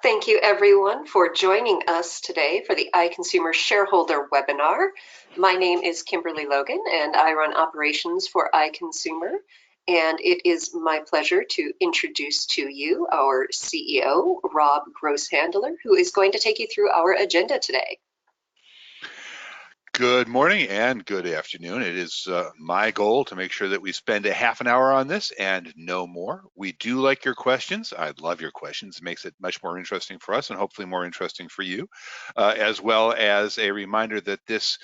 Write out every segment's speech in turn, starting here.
Thank you everyone for joining us today for the iConsumer shareholder webinar. My name is Kimberly Logan and I run operations for iConsumer. And it is my pleasure to introduce to you our CEO, Rob Grosshandler, who is going to take you through our agenda today. Good morning and good afternoon. It is my goal to make sure that we spend a half an hour on this and no more. We do like your questions. I love your questions. It makes it much more interesting for us and hopefully more interesting for you, as well as a reminder that this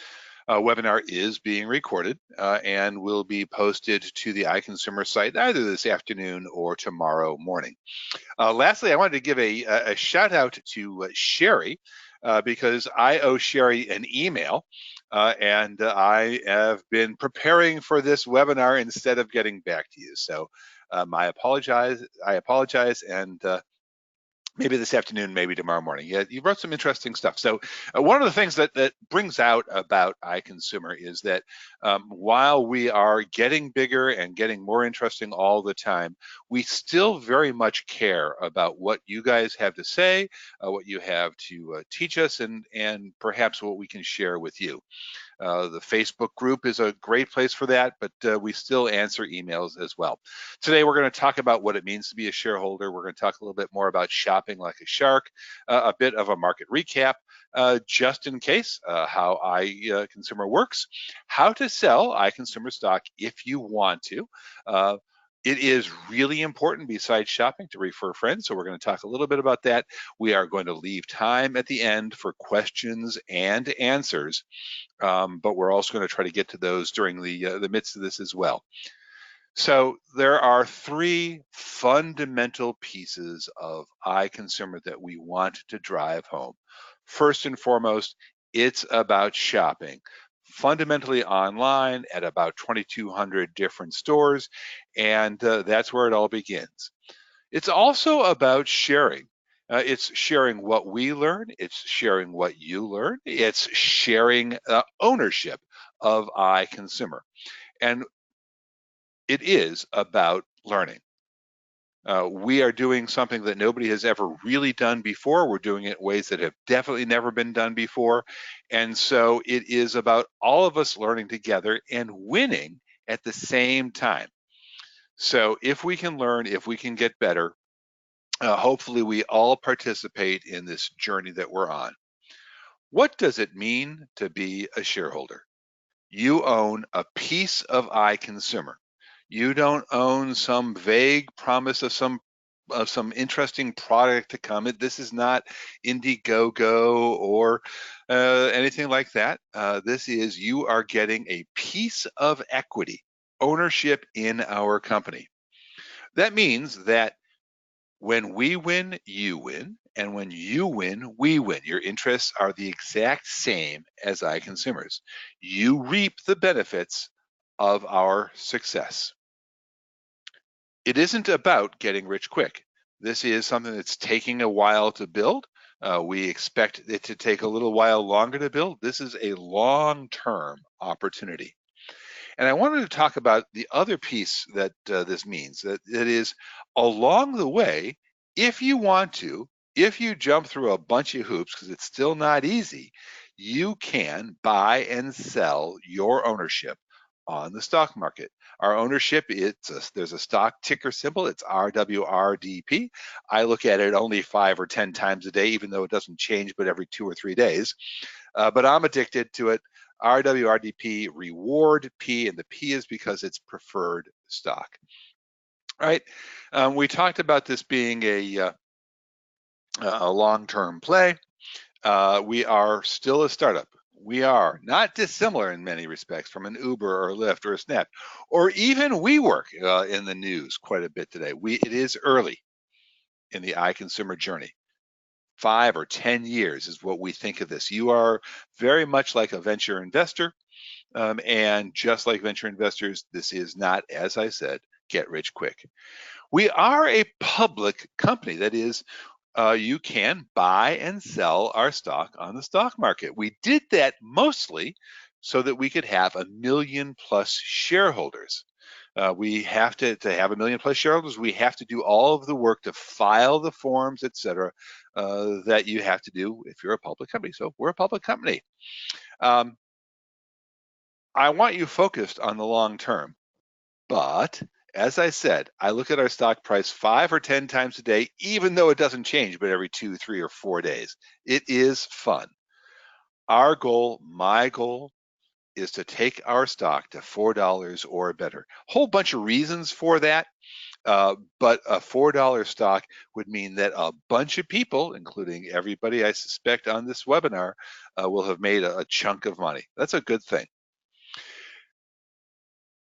webinar is being recorded and will be posted to the iConsumer site either this afternoon or tomorrow morning. Lastly, I wanted to give a shout out to Sherry because I owe Sherry an email. And I have been preparing for this webinar instead of getting back to you. So I apologize, and maybe this afternoon, maybe tomorrow morning. Yeah, you wrote some interesting stuff. So one of the things that brings out about iConsumer is that while we are getting bigger and getting more interesting all the time, we still very much care about what you guys have to say, what you have to teach us, and perhaps what we can share with you. The Facebook group is a great place for that, but we still answer emails as well. Today, we're going to talk about what it means to be a shareholder. We're going to talk a little bit more about shopping like a shark, a bit of a market recap, just in case, how iConsumer works, how to sell iConsumer stock if you want to. It is really important besides shopping to refer friends, so we're going to talk a little bit about that. We are going to leave time at the end for questions and answers, but we're also going to try to get to those during the midst of this as well. So there are three fundamental pieces of iConsumer that we want to drive home. First and foremost, it's about shopping. Fundamentally online at about 2,200 different stores, and that's where it all begins. It's also about sharing. It's sharing what we learn, it's sharing what you learn, it's sharing ownership of iConsumer. And it is about learning. We are doing something that nobody has ever really done before. We're doing it in ways that have definitely never been done before. And so it is about all of us learning together and winning at the same time. So if we can learn, if we can get better, hopefully we all participate in this journey that we're on. What does it mean to be a shareholder? You own a piece of iConsumer. You don't own some vague promise of some interesting product to come. This is not Indiegogo or anything like that. This is, you are getting a piece of equity, ownership in our company. That means that when we win, you win, and when you win, we win. Your interests are the exact same as iConsumers. You reap the benefits of our success. It isn't about getting rich quick. This is something that's taking a while to build. We expect it to take a little while longer to build. This is a long-term opportunity. And I wanted to talk about the other piece that this means, that it is along the way, if you want to, if you jump through a bunch of hoops, because it's still not easy, you can buy and sell your ownership on the stock market. Our ownership, there's a stock ticker symbol, it's RWRDP. I look at it only 5 or 10 times a day, even though it doesn't change but every 2 or 3 days. But I'm addicted to it. RWRDP, reward P, and the P is because it's preferred stock. All right, we talked about this being a long-term play. We are still a startup. We are not dissimilar in many respects from an Uber or Lyft or a Snap, or even WeWork in the news quite a bit today. It is early in the iConsumer journey. 5 or 10 years is what we think of this. You are very much like a venture investor, and just like venture investors, this is not, as I said, get rich quick. We are a public company. That is, you can buy and sell our stock on the stock market. We did that mostly so that we could have 1 million+ shareholders. We have to have 1 million plus shareholders. We have to do all of the work to file the forms, et cetera, that you have to do if you're a public company. So we're a public company. I want you focused on the long term, but as I said, I look at our stock price 5 or 10 times a day, even though it doesn't change, but every 2, 3, or 4 days. It is fun. Our goal, my goal, is to take our stock to $4 or better. Whole bunch of reasons for that, but a $4 stock would mean that a bunch of people, including everybody I suspect on this webinar, will have made a chunk of money. That's a good thing.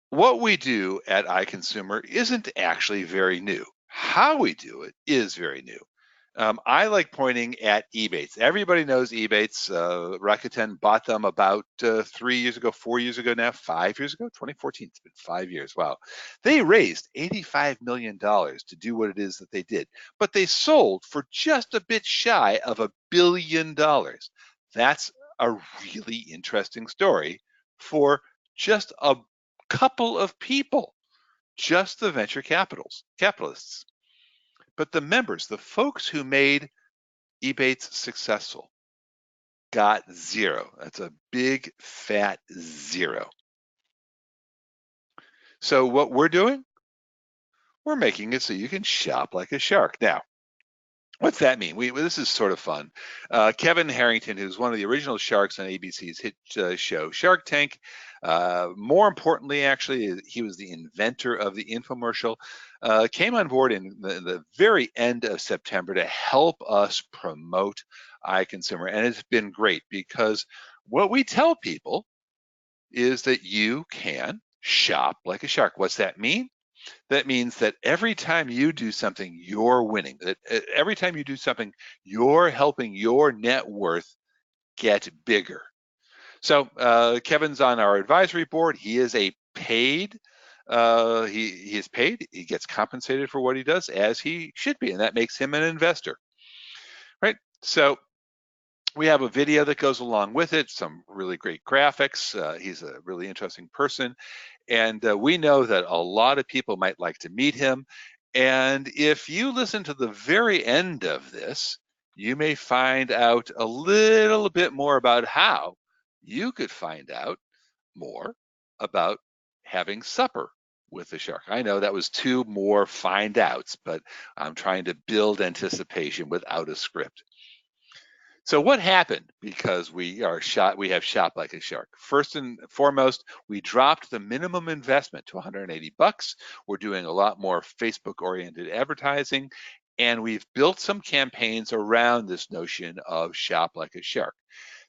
What we do at iConsumer isn't actually very new. How we do it is very new. I like pointing at Ebates. Everybody knows Ebates. Rakuten bought them about 3 years ago, 4 years ago now, 5 years ago, 2014. It's been 5 years. Wow. They raised $85 million to do what it is that they did, but they sold for just a bit shy of $1 billion. That's a really interesting story for just a couple of people, just the venture capitalists. But the members, the folks who made Ebates successful, got zero. That's a big fat zero. So what we're doing, we're making it so you can shop like a shark. Now, what's that mean? This is sort of fun. Kevin Harrington, who's one of the original sharks on ABC's hit show Shark Tank, more importantly, actually, he was the inventor of the infomercial, came on board in the very end of September to help us promote iConsumer. And it's been great because what we tell people is that you can shop like a shark. What's that mean? That means that every time you do something, you're winning. That every time you do something, you're helping your net worth get bigger. So Kevin's on our advisory board. He is a paid. He is paid. He gets compensated for what he does, as he should be, and that makes him an investor, right? So we have a video that goes along with it. Some really great graphics. He's a really interesting person. And we know that a lot of people might like to meet him. And if you listen to the very end of this, you may find out a little bit more about how you could find out more about having supper with the shark. I know that was 2 more find outs, but I'm trying to build anticipation without a script. So what happened because we have shop like a shark? First and foremost, we dropped the minimum investment to $180. We're doing a lot more Facebook oriented advertising, and we've built some campaigns around this notion of shop like a shark.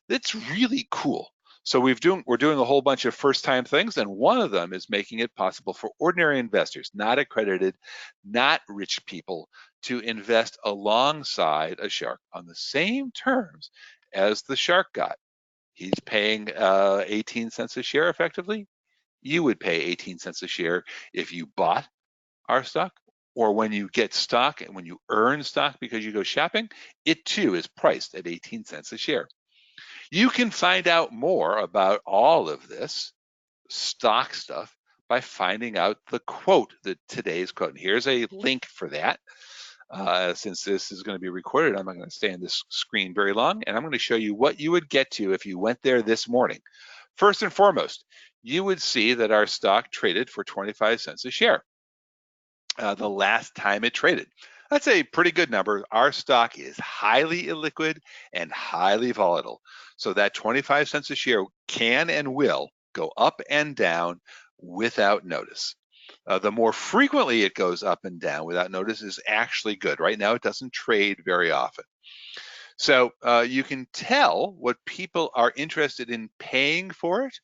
That's really cool. So we're doing a whole bunch of first time things, and one of them is making it possible for ordinary investors, not accredited, not rich people, to invest alongside a shark on the same terms as the shark got. He's paying 18 cents a share effectively. You would pay 18 cents a share if you bought our stock, or when you get stock and when you earn stock because you go shopping, it too is priced at 18 cents a share. You can find out more about all of this stock stuff by finding out the quote, today's quote. And here's a link for that. Since this is going to be recorded, I'm not going to stay on this screen very long, and I'm going to show you what you would get to if you went there this morning. First and foremost, you would see that our stock traded for 25 cents a share the last time it traded. That's a pretty good number. Our stock is highly illiquid and highly volatile. So that 25 cents a share can and will go up and down without notice. The more frequently it goes up and down without notice is actually good. Right now, it doesn't trade very often. So you can tell what people are interested in paying for it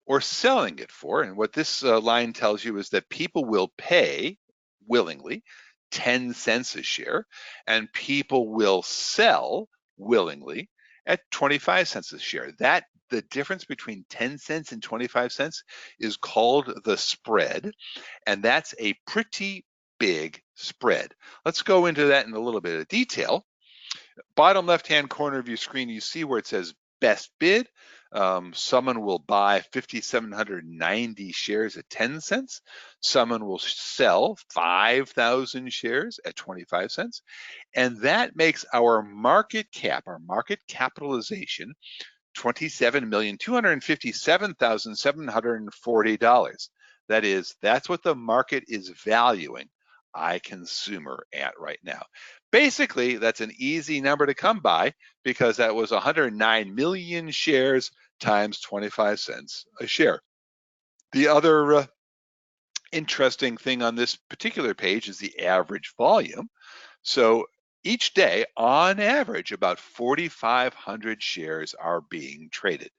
or selling it for. And what this line tells you is that people will pay willingly 10 cents a share, and people will sell willingly at 25 cents a share. The difference between 10 cents and 25 cents is called the spread, and that's a pretty big spread. Let's go into that in a little bit of detail. Bottom left-hand corner of your screen, you see where it says best bid. Someone will buy 5,790 shares at 10 cents. Someone will sell 5,000 shares at 25 cents. And that makes our market cap, our market capitalization, $27,257,740. That's what the market is valuing iConsumer at right now. Basically, that's an easy number to come by because that was 109 million shares times 25 cents a share. The other interesting thing on this particular page is the average volume. So each day, on average, about 4,500 shares are being traded.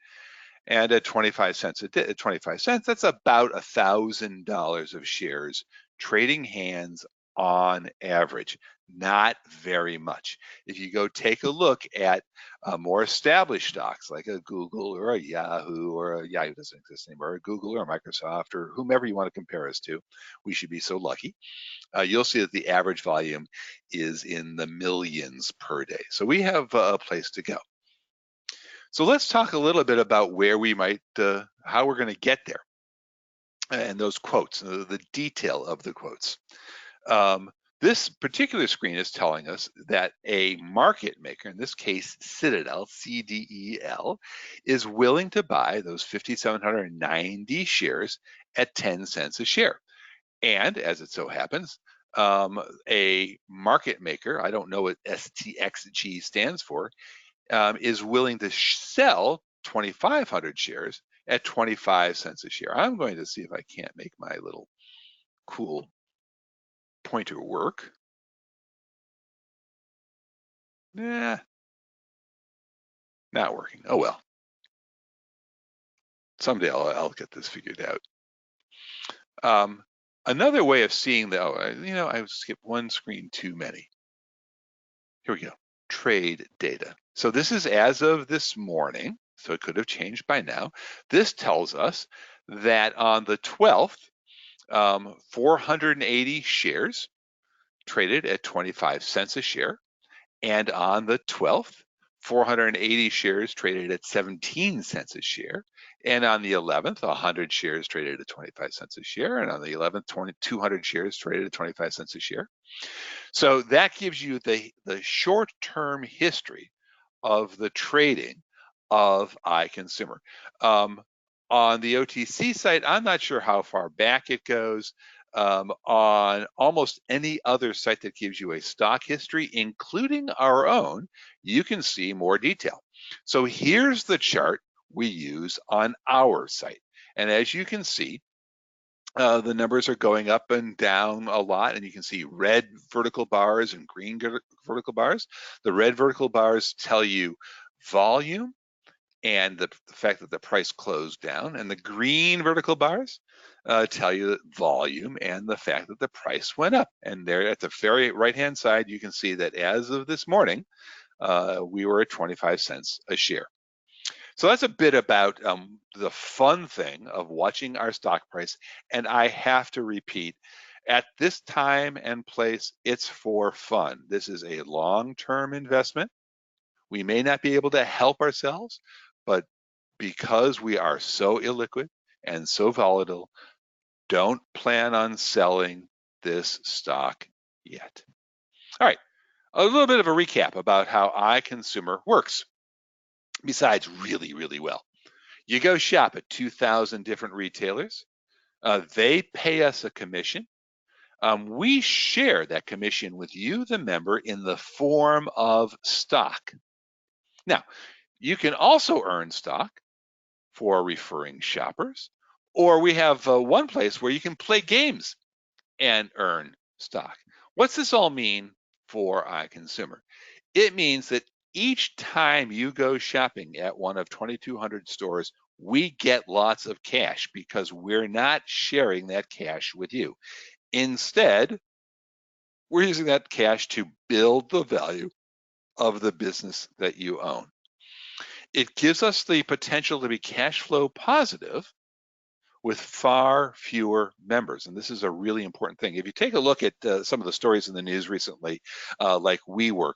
And at 25 cents at 25 cents, that's about $1,000 of shares trading hands on average. Not very much. If you go take a look at more established stocks like a Google or a Yahoo, or a Yahoo doesn't exist anymore, a Google or a Microsoft or whomever you want to compare us to, we should be so lucky. You'll see that the average volume is in the millions per day. So we have a place to go. So let's talk a little bit about where we might, how we're going to get there, and those quotes, the detail of the quotes. This particular screen is telling us that a market maker, in this case Citadel, CDEL, is willing to buy those 5,790 shares at 10 cents a share. And as it so happens, a market maker, I don't know what STXG stands for, is willing to sell 2,500 shares at 25 cents a share. I'm going to see if I can't make my little cool pointer work. Nah, not working. Oh well. Someday I'll get this figured out. Another way of seeing the, I skipped one screen too many. Here we go. Trade data. So this is as of this morning, so it could have changed by now. This tells us that on the 12th, 480 shares traded at 25 cents a share. And on the 12th, 480 shares traded at 17 cents a share. And on the 11th, 100 shares traded at 25 cents a share. And on the 11th, 200 shares traded at 25 cents a share. So that gives you the short-term history of the trading of iConsumer. On the OTC site, I'm not sure how far back it goes. On almost any other site that gives you a stock history, including our own, you can see more detail. So here's the chart we use on our site. And as you can see, the numbers are going up and down a lot, and you can see red vertical bars and green vertical bars. The red vertical bars tell you volume and the fact that the price closed down, and the green vertical bars tell you volume and the fact that the price went up. And there at the very right-hand side, you can see that as of this morning, we were at 25 cents a share. So that's a bit about the fun thing of watching our stock price. And I have to repeat, at this time and place, it's for fun. This is a long-term investment. We may not be able to help ourselves, but because we are so illiquid and so volatile, don't plan on selling this stock yet. All right, a little bit of a recap about how iConsumer works, besides really, really well. You go shop at 2,000 different retailers. They pay us a commission. We share that commission with you, the member, in the form of stock. Now, you can also earn stock for referring shoppers, or we have one place where you can play games and earn stock. What's this all mean for iConsumer? It means that each time you go shopping at one of 2,200 stores, we get lots of cash because we're not sharing that cash with you. Instead, we're using that cash to build the value of the business that you own. It gives us the potential to be cash flow positive with far fewer members. And this is a really important thing. If you take a look at some of the stories in the news recently, like WeWork,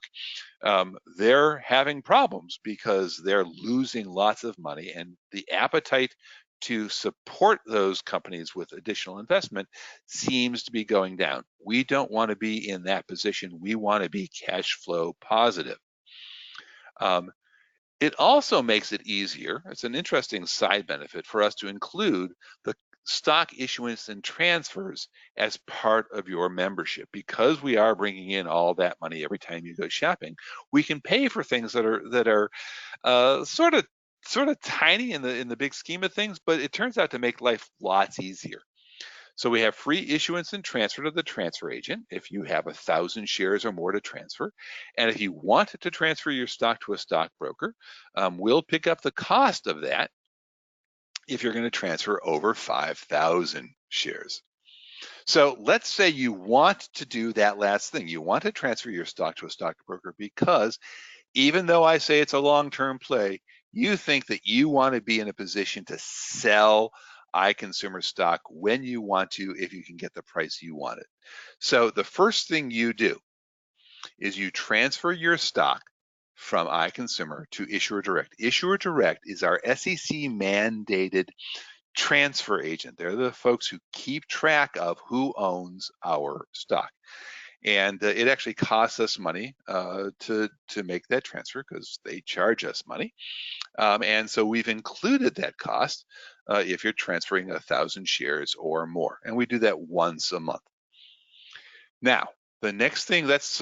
they're having problems because they're losing lots of money, and the appetite to support those companies with additional investment seems to be going down. We don't want to be in that position. We want to be cash flow positive. It also makes it easier. It's an interesting side benefit for us to include the stock issuance and transfers as part of your membership. Because we are bringing in all that money every time you go shopping, we can pay for things that are sort of tiny in the big scheme of things, but it turns out to make life lots easier. So we have free issuance and transfer to the transfer agent if you have 1,000 shares or more to transfer. And if you want to transfer your stock to a stockbroker, we'll pick up the cost of that if you're going to transfer over 5,000 shares. So let's say you want to do that last thing. You want to transfer your stock to a stockbroker because even though I say it's a long-term play, you think that you want to be in a position to sell iConsumer stock when you want to, if you can get the price you want it. So the first thing you do is you transfer your stock from iConsumer to Issuer Direct. Issuer Direct is our SEC mandated transfer agent. They're the folks who keep track of who owns our stock. And it actually costs us money to make that transfer because they charge us money. And so we've included that cost if you're transferring 1,000 shares or more. And we do that once a month. Now, the next thing, that's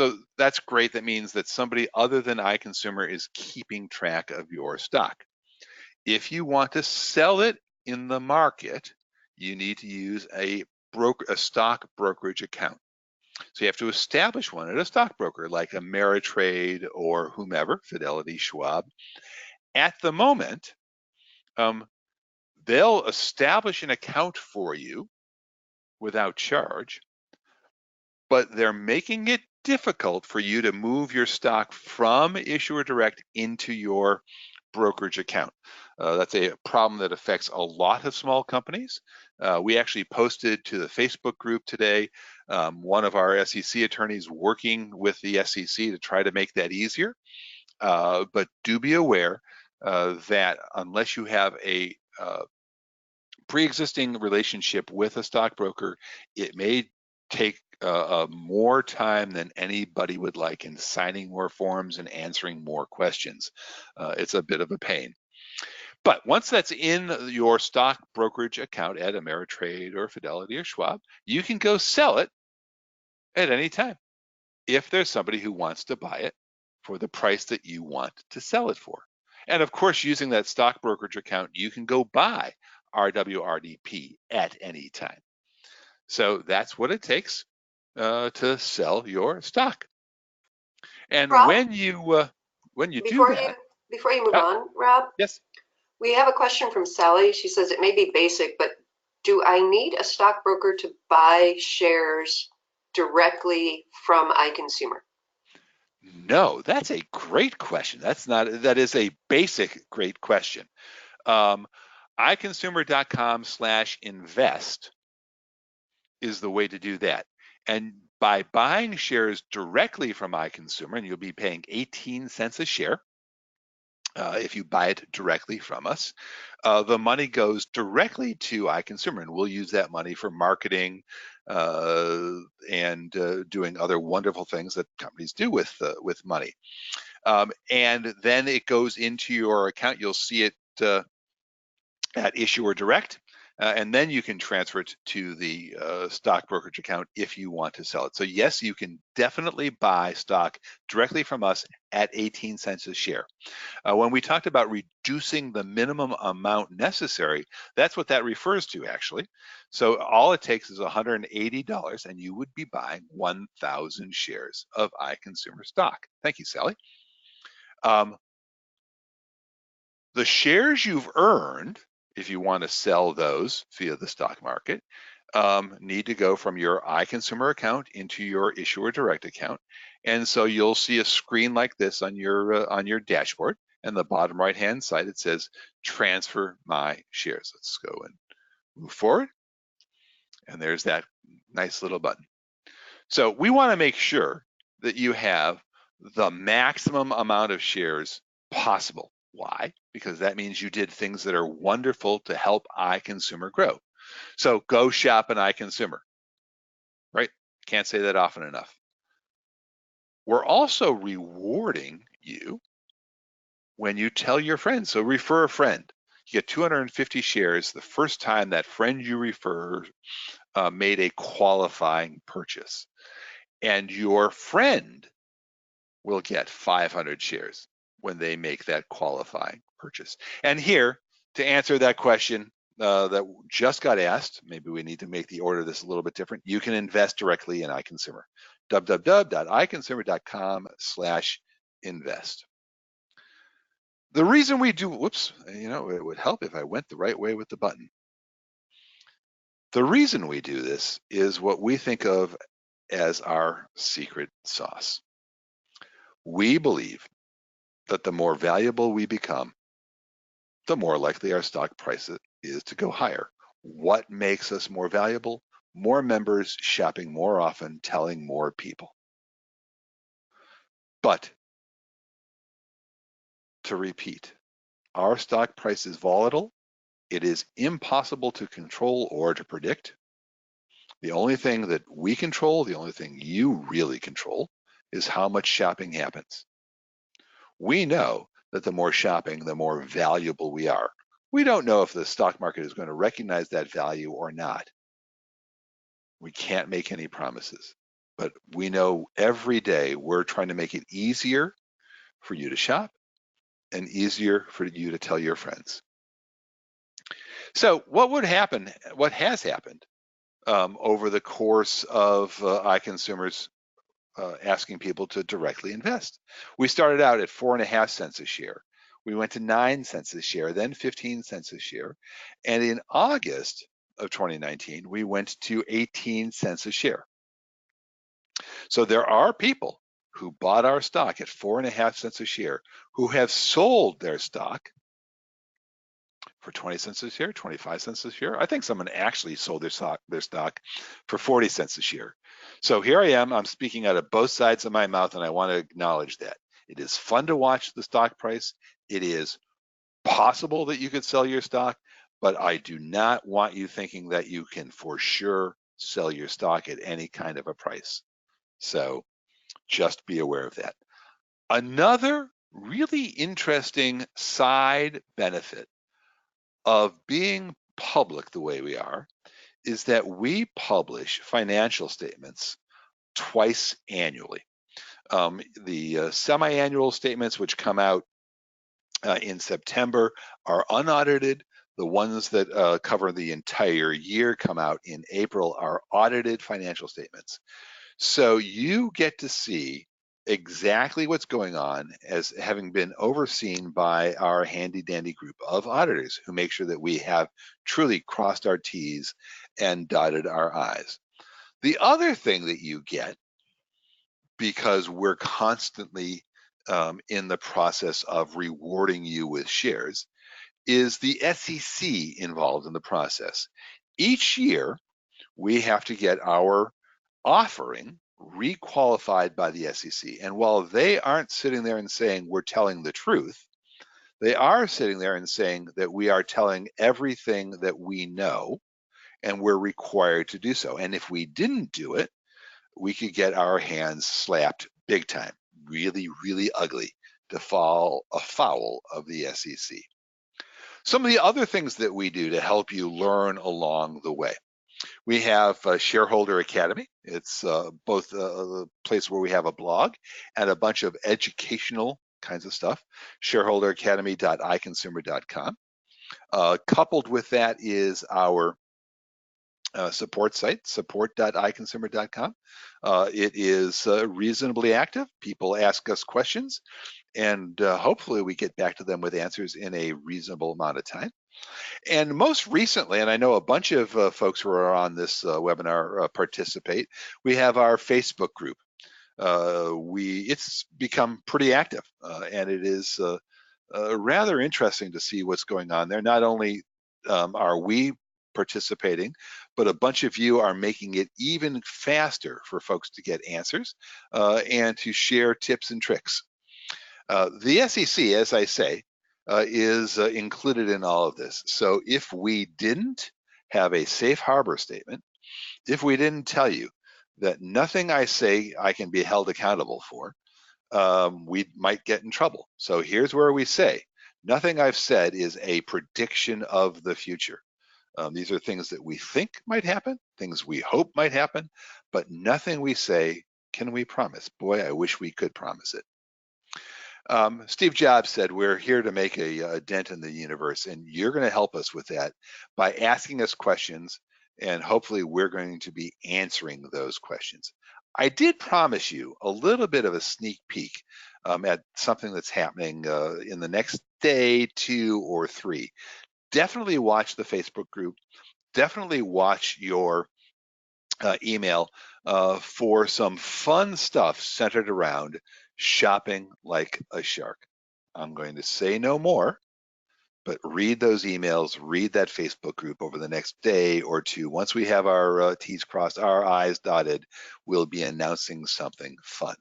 great. That means that somebody other than iConsumer is keeping track of your stock. If you want to sell it in the market, you need to use a stock brokerage account. So you have to establish one at a stockbroker like Ameritrade or whomever, Fidelity, Schwab. At the moment, they'll establish an account for you without charge, but they're making it difficult for you to move your stock from Issuer Direct into your brokerage account. That's a problem that affects a lot of small companies. We actually posted to the Facebook group today, one of our SEC attorneys working with the SEC to try to make that easier. But do be aware that unless you have a pre-existing relationship with a stockbroker, it may take more time than anybody would like in signing more forms and answering more questions. It's a bit of a pain. But once that's in your stock brokerage account at Ameritrade or Fidelity or Schwab, you can go sell it at any time if there's somebody who wants to buy it for the price that you want to sell it for. And of course, using that stock brokerage account, you can go buy RWRDP at any time. So that's what it takes to sell your stock. And Rob, when you do before that, you move on, Rob, yes. we have a question from Sally. She says it may be basic, but do I need a stockbroker to buy shares directly from iConsumer? No, that's a great question. That is a basic great question. iConsumer.com/invest is the way to do that. And by buying shares directly from iConsumer, and you'll be paying 18 cents a share if you buy it directly from us, the money goes directly to iConsumer, and we'll use that money for marketing and doing other wonderful things that companies do with money. And then it goes into your account. You'll see it at Issuer Direct, and then you can transfer it to the stock brokerage account if you want to sell it. So yes, you can definitely buy stock directly from us at 18 cents a share. When we talked about reducing the minimum amount necessary, that's what that refers to actually. So all it takes is $180 and you would be buying 1,000 shares of iConsumer stock. Thank you, Sally. The shares you've earned, if you want to sell those via the stock market, need to go from your iConsumer account into your Issuer Direct account. And so you'll see a screen like this on your dashboard. And the bottom right hand side, it says transfer my shares. Let's go and Move forward, and there's that nice little button. So we want to make sure that you have the maximum amount of shares possible. Why? Because that means you did things that are wonderful to help iConsumer grow. So go shop an iConsumer, right? Can't say that often enough. We're also rewarding you when you tell your friends. So refer a friend. You get 250 shares the first time that friend you refer made a qualifying purchase. And your friend will get 500 shares when they make that qualifying purchase. And here, to answer that question that just got asked, maybe we need to make the order of this a little bit different. You can invest directly in iConsumer. www.iconsumer.com/invest. The reason we do, whoops, it would help if I went the right way with the button. The reason we do this is what we think of as our secret sauce. We believe that the more valuable we become, the more likely our stock price is to go higher. What makes us more valuable? More members shopping more often, telling more people. But to repeat, our stock price is volatile. It is impossible to control or to predict. The only thing that we control, the only thing you really control, is how much shopping happens. We know that the more shopping, the more valuable we are. We don't know if the stock market is going to recognize that value or not. We can't make any promises, but we know every day we're trying to make it easier for you to shop and easier for you to tell your friends. So what has happened over the course of iConsumers asking people to directly invest? We started out at 4.5 cents a share. We went to 9 cents a share, then 15 cents a share. And in August of 2019, we went to 18 cents a share. So there are people who bought our stock at 4.5 cents a share who have sold their stock for 20 cents a share, 25 cents a share. I think someone actually sold their stock for 40 cents a share. So here I am, I'm speaking out of both sides of my mouth, and I want to acknowledge that. It is fun to watch the stock price. It is possible that you could sell your stock, but I do not want you thinking that you can for sure sell your stock at any kind of a price. So just be aware of that. Another really interesting side benefit of being public the way we are is that we publish financial statements twice annually. The semi-annual statements, which come out in September, are unaudited. The ones that cover the entire year come out in April are audited financial statements. So you get to see exactly what's going on as having been overseen by our handy dandy group of auditors who make sure that we have truly crossed our T's and dotted our I's. The other thing that you get, because we're constantly in the process of rewarding you with shares, is the SEC involved in the process. Each year, we have to get our offering requalified by the SEC. And while they aren't sitting there and saying we're telling the truth, they are sitting there and saying that we are telling everything that we know and we're required to do so. And if we didn't do it, we could get our hands slapped big time, really, really ugly, to fall afoul of the SEC. Some of the other things that we do to help you learn along the way. We have a Shareholder Academy. It's both a place where we have a blog and a bunch of educational kinds of stuff, shareholderacademy.iconsumer.com. Coupled with that is our support site, support.iconsumer.com. It is reasonably active. People ask us questions, and hopefully we get back to them with answers in a reasonable amount of time. And most recently, and I know a bunch of folks who are on this webinar participate, we have our Facebook group. It's become pretty active, and it is rather interesting to see what's going on there. Not only are we participating, but a bunch of you are making it even faster for folks to get answers and to share tips and tricks. The SEC, as I say, is included in all of this. So if we didn't have a safe harbor statement, if we didn't tell you that nothing I say I can be held accountable for, we might get in trouble. So here's where we say, nothing I've said is a prediction of the future. These are things that we think might happen, things we hope might happen, but nothing we say can we promise. Boy, I wish we could promise it. Steve Jobs said, we're here to make a dent in the universe, and you're going to help us with that by asking us questions, and hopefully we're going to be answering those questions. I did promise you a little bit of a sneak peek at something that's happening in the next day, 2 or 3. Definitely watch the Facebook group. Definitely watch your email for some fun stuff centered around shopping like a shark. I'm going to say no more, but read those emails, read that Facebook group over the next day or 2. Once we have our T's crossed, our I's dotted, we'll be announcing something fun.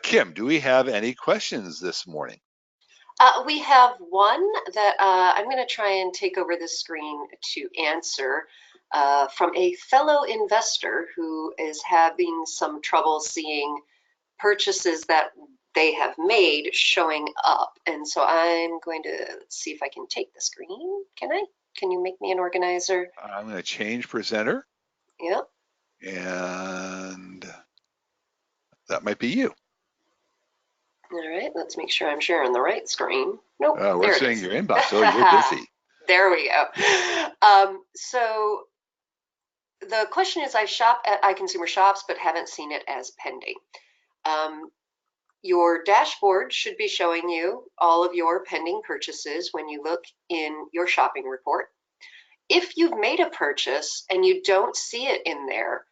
Kim, do we have any questions this morning? We have one that I'm going to try and take over the screen to answer from a fellow investor who is having some trouble seeing purchases that they have made showing up. And so I'm going to see if I can take the screen. Can I? Can you make me an organizer? I'm going to change presenter. Yep. And that might be you. All right, let's make sure I'm sharing the right screen. Nope, We're there it seeing is. your inbox. Oh, you're busy. There we go. So the question is, I shop at iConsumer shops, but haven't seen it as pending. Your dashboard should be showing you all of your pending purchases when you look in your shopping report. If you've made a purchase and you don't see it in there,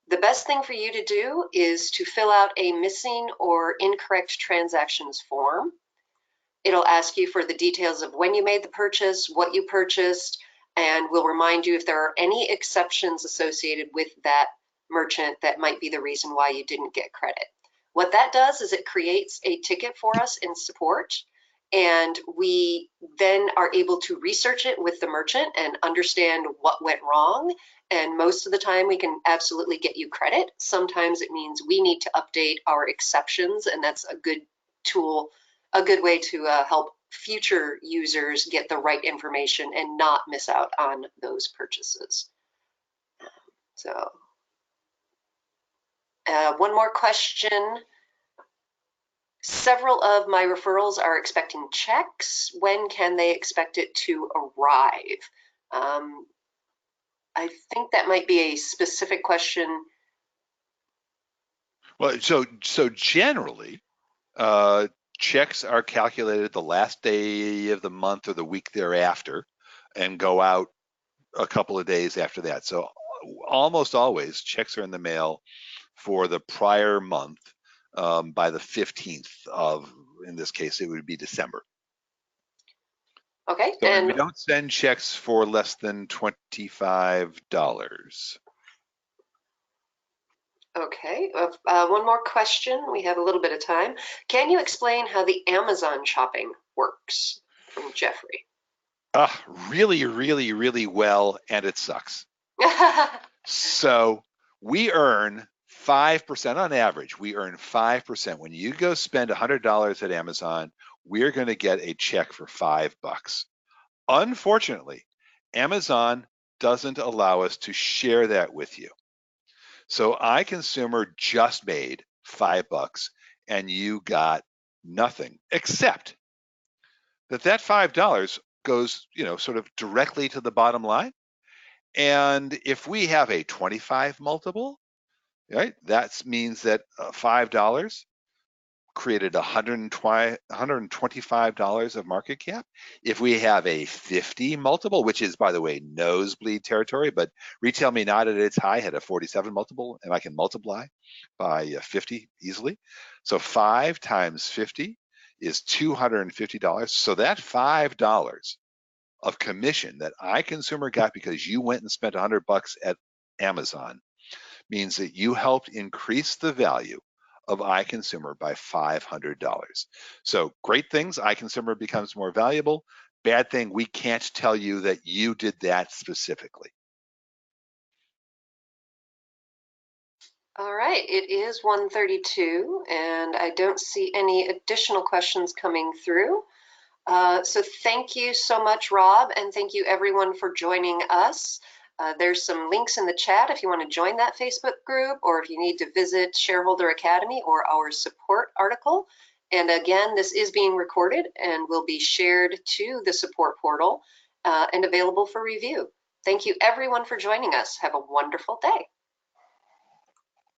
the best thing for you to do is to fill out a missing or incorrect transactions form. It'll ask you for the details of when you made the purchase, what you purchased, and will remind you if there are any exceptions associated with that merchant that might be the reason why you didn't get credit. What that does is it creates a ticket for us in support, and we then are able to research it with the merchant and understand what went wrong. And most of the time we can absolutely get you credit. Sometimes it means we need to update our exceptions, and that's a good tool, a good way to help future users get the right information and not miss out on those purchases. So one more question. Several of my referrals are expecting checks. When can they expect it to arrive? I think that might be a specific question. Well, so generally, checks are calculated the last day of the month or the week thereafter and go out a couple of days after that. So almost always checks are in the mail for the prior month by the 15th of, in this case, it would be December. Okay. So, and we don't send checks for less than $25. Okay, one more question. We have a little bit of time. Can you explain how the Amazon shopping works? From Jeffrey. Really, really, really well, and it sucks. So we earn 5% on average. We earn 5%. When you go spend $100 at Amazon, we're going to get a check for $5. Unfortunately, Amazon doesn't allow us to share that with you. So iConsumer just made $5 and you got nothing, except that $5 goes, sort of directly to the bottom line. And if we have a 25 multiple, right, that means that $5 created $125 of market cap. If we have a 50 multiple, which is, by the way, nosebleed territory, but Retail Me Not at its high had a 47 multiple, and I can multiply by 50 easily. So 5 times 50 is $250. So that $5 of commission that iConsumer got because you went and spent $100 at Amazon means that you helped increase the value of iConsumer by $500. So great things, iConsumer becomes more valuable. Bad thing, we can't tell you that you did that specifically. All right, it is 1:32, and I don't see any additional questions coming through. So thank you so much, Rob, and thank you everyone for joining us. There's some links in the chat if you want to join that Facebook group, or if you need to visit Shareholder Academy or our support article. And again, this is being recorded and will be shared to the support portal and available for review. Thank you everyone for joining us. Have a wonderful day.